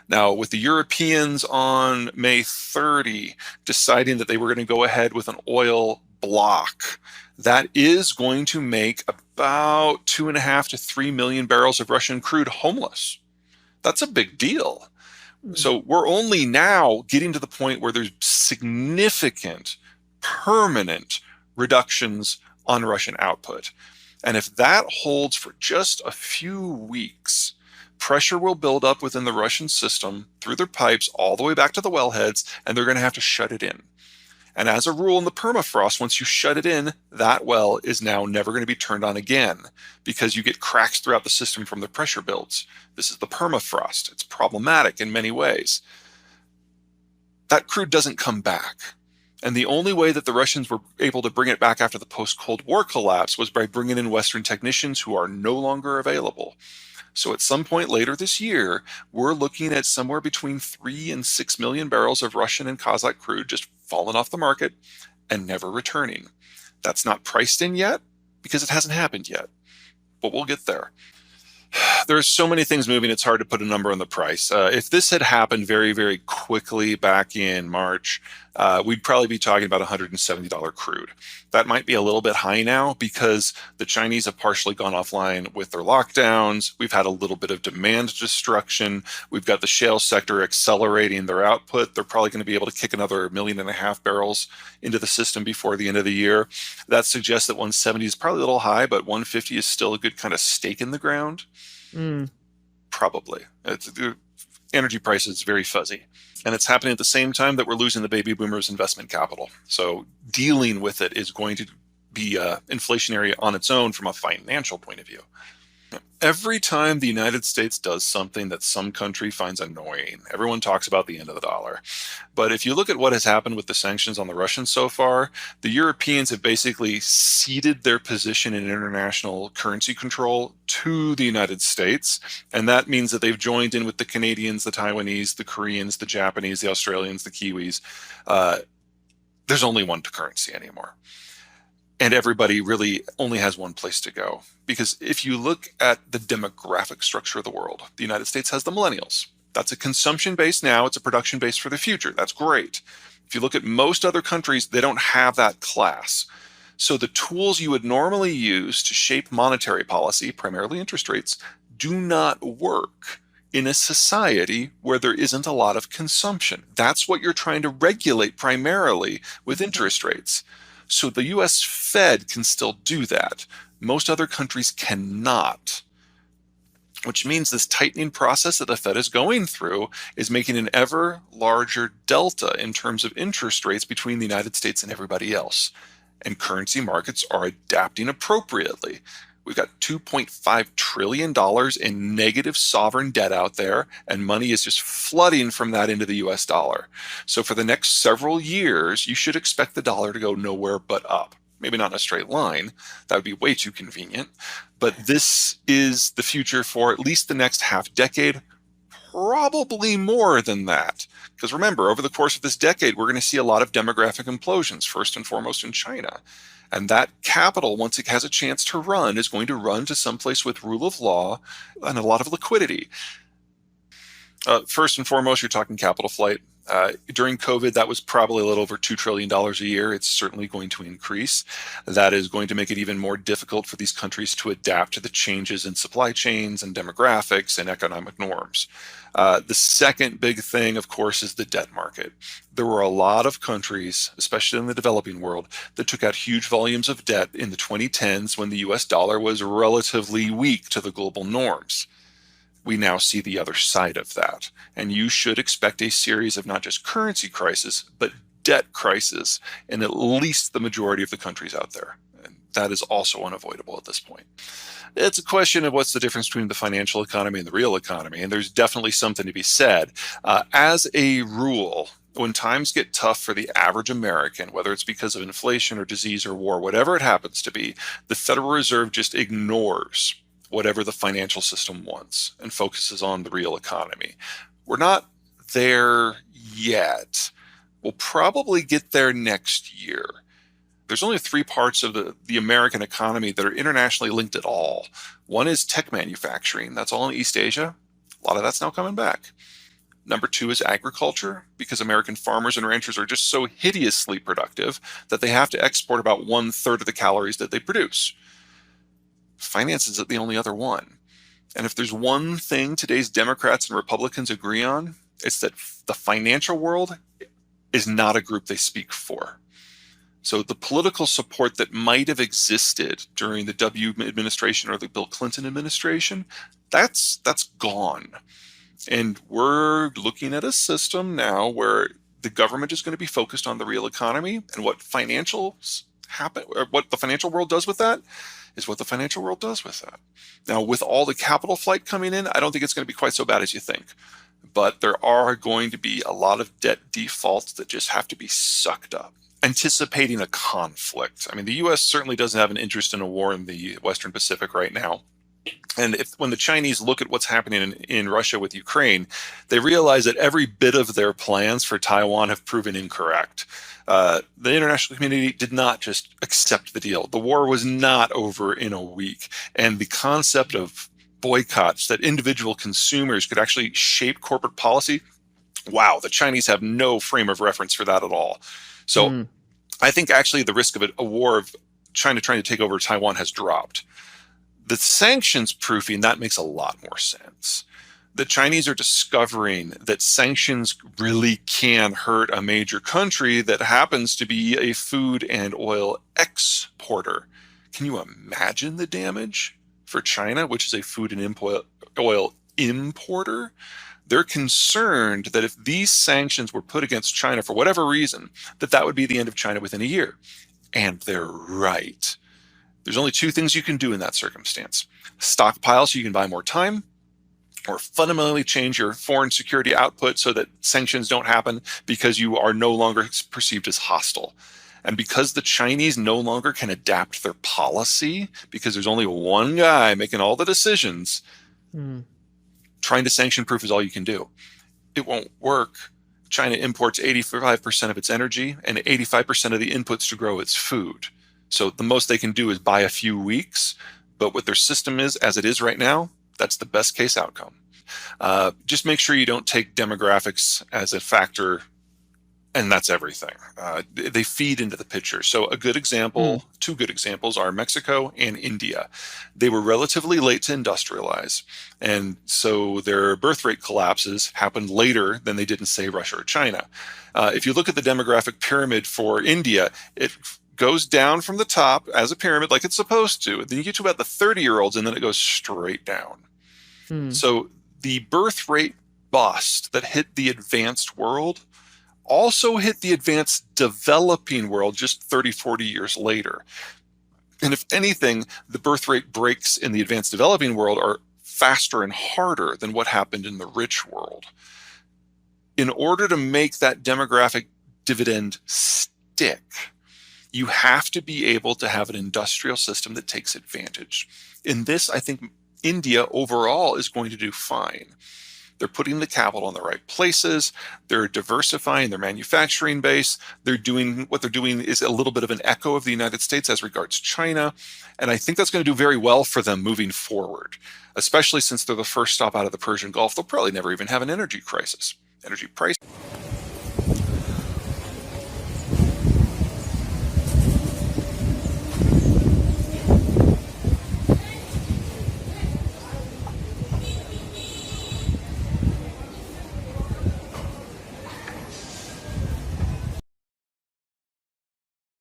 Now, with the Europeans on May 30 deciding that they were going to go ahead with an oil block, that is going to make about 2.5 to 3 million barrels of Russian crude homeless. That's a big deal. Mm. So we're only now getting to the point where there's significant, permanent reductions on Russian output. And if that holds for just a few weeks, pressure will build up within the Russian system through their pipes all the way back to the wellheads, and they're going to have to shut it in. And as a rule in the permafrost, once you shut it in, that well is now never going to be turned on again because you get cracks throughout the system from the pressure builds. This is the permafrost. It's problematic in many ways. That crude doesn't come back. And the only way that the Russians were able to bring it back after the post-Cold War collapse was by bringing in Western technicians who are no longer available. So at some point later this year, we're looking at somewhere between 3 and 6 million barrels of Russian and Kazakh crude just falling off the market and never returning. That's not priced in yet because it hasn't happened yet, but we'll get there. There's so many things moving, it's hard to put a number on the price. If this had happened very, very quickly back in March, we'd probably be talking about $170 crude. That might be a little bit high now because the Chinese have partially gone offline with their lockdowns. We've had a little bit of demand destruction. We've got the shale sector accelerating their output. They're probably going to be able to kick another 1.5 million barrels into the system before the end of the year. That suggests that 170 is probably a little high, but 150 is still a good kind of stake in the ground. Mm. Probably. The energy price is very fuzzy. And it's happening at the same time that we're losing the baby boomers' investment capital. So dealing with it is going to be inflationary on its own from a financial point of view. Every time the United States does something that some country finds annoying, everyone talks about the end of the dollar. But if you look at what has happened with the sanctions on the Russians so far, the Europeans have basically ceded their position in international currency control to the United States. And that means that they've joined in with the Canadians, the Taiwanese, the Koreans, the Japanese, the Australians, the Kiwis. There's only one currency anymore. And everybody really only has one place to go. Because if you look at the demographic structure of the world, the United States has the millennials. That's a consumption base now, it's a production base for the future. That's great. If you look at most other countries, they don't have that class. So the tools you would normally use to shape monetary policy, primarily interest rates, do not work in a society where there isn't a lot of consumption. That's what you're trying to regulate primarily with interest rates. So the US Fed can still do that. Most other countries cannot, which means this tightening process that the Fed is going through is making an ever larger delta in terms of interest rates between the United States and everybody else. And currency markets are adapting appropriately. We've got $2.5 trillion in negative sovereign debt out there, and money is just flooding from that into the US dollar. So for the next several years, you should expect the dollar to go nowhere but up. Maybe not in a straight line. That would be way too convenient. But this is the future for at least the next half decade, probably more than that. Because remember, over the course of this decade, we're going to see a lot of demographic implosions, first and foremost in China. And that capital, once it has a chance to run, is going to run to someplace with rule of law and a lot of liquidity. First and foremost, you're talking capital flight. During COVID, that was probably a little over $2 trillion a year. It's certainly going to increase. That is going to make it even more difficult for these countries to adapt to the changes in supply chains and demographics and economic norms. The second big thing, of course, is the debt market. There were a lot of countries, especially in the developing world, that took out huge volumes of debt in the 2010s when the US dollar was relatively weak to the global norms. We now see the other side of that. And you should expect a series of not just currency crises, but debt crises in at least the majority of the countries out there. And that is also unavoidable at this point. It's a question of what's the difference between the financial economy and the real economy. And there's definitely something to be said. As a rule, when times get tough for the average American, whether it's because of inflation or disease or war, whatever it happens to be, the Federal Reserve just ignores whatever the financial system wants and focuses on the real economy. We're not there yet. We'll probably get there next year. There's only three parts of the American economy that are internationally linked at all. One is tech manufacturing. That's all in East Asia. A lot of that's now coming back. Number two is agriculture, because American farmers and ranchers are just so hideously productive that they have to export about 1/3 of the calories that they produce. Finance is the only other one. And if there's one thing today's Democrats and Republicans agree on, it's that the financial world is not a group they speak for. So the political support that might have existed during the W administration or the Bill Clinton administration, that's gone. And we're looking at a system now where the government is going to be focused on the real economy, and what financials happen, or what the financial world does with that is what the financial world does with that. Now, with all the capital flight coming in, I don't think it's going to be quite so bad as you think. But there are going to be a lot of debt defaults that just have to be sucked up. Anticipating a conflict. I mean, the U.S. certainly doesn't have an interest in a war in the Western Pacific right now. And when the Chinese look at what's happening in Russia with Ukraine, they realize that every bit of their plans for Taiwan have proven incorrect. The international community did not just accept the deal. The war was not over in a week. And the concept of boycotts, that individual consumers could actually shape corporate policy, wow, the Chinese have no frame of reference for that at all. So I think actually the risk of a war of China trying to take over Taiwan has dropped. The sanctions proofing, that makes a lot more sense. The Chinese are discovering that sanctions really can hurt a major country that happens to be a food and oil exporter. Can you imagine the damage for China, which is a food and oil importer? They're concerned that if these sanctions were put against China for whatever reason, that would be the end of China within a year. And they're right. There's only two things you can do in that circumstance. Stockpile so you can buy more time, or fundamentally change your foreign security output so that sanctions don't happen because you are no longer perceived as hostile. And because the Chinese no longer can adapt their policy, because there's only one guy making all the decisions, trying to sanction proof is all you can do. It won't work. China imports 85% of its energy and 85% of the inputs to grow its food. So the most they can do is buy a few weeks. But what their system is, as it is right now, that's the best case outcome. Just make sure you don't take demographics as a factor, and that's everything. They feed into the picture. So a good example, two good examples are Mexico and India. They were relatively late to industrialize, and so their birth rate collapses happened later than they did in, say, Russia or China. If you look at the demographic pyramid for India, it goes down from the top as a pyramid like it's supposed to. Then you get to about the 30-year-olds, and then it goes straight down. So the birth rate bust that hit the advanced world also hit the advanced developing world just 30, 40 years later. And if anything, the birth rate breaks in the advanced developing world are faster and harder than what happened in the rich world. In order to make that demographic dividend stick, you have to be able to have an industrial system that takes advantage. In this, I think India overall is going to do fine. They're putting the capital in the right places. They're diversifying their manufacturing base. What they're doing is a little bit of an echo of the United States as regards China. And I think that's going to do very well for them moving forward, especially since they're the first stop out of the Persian Gulf. They'll probably never even have an energy crisis. Energy price.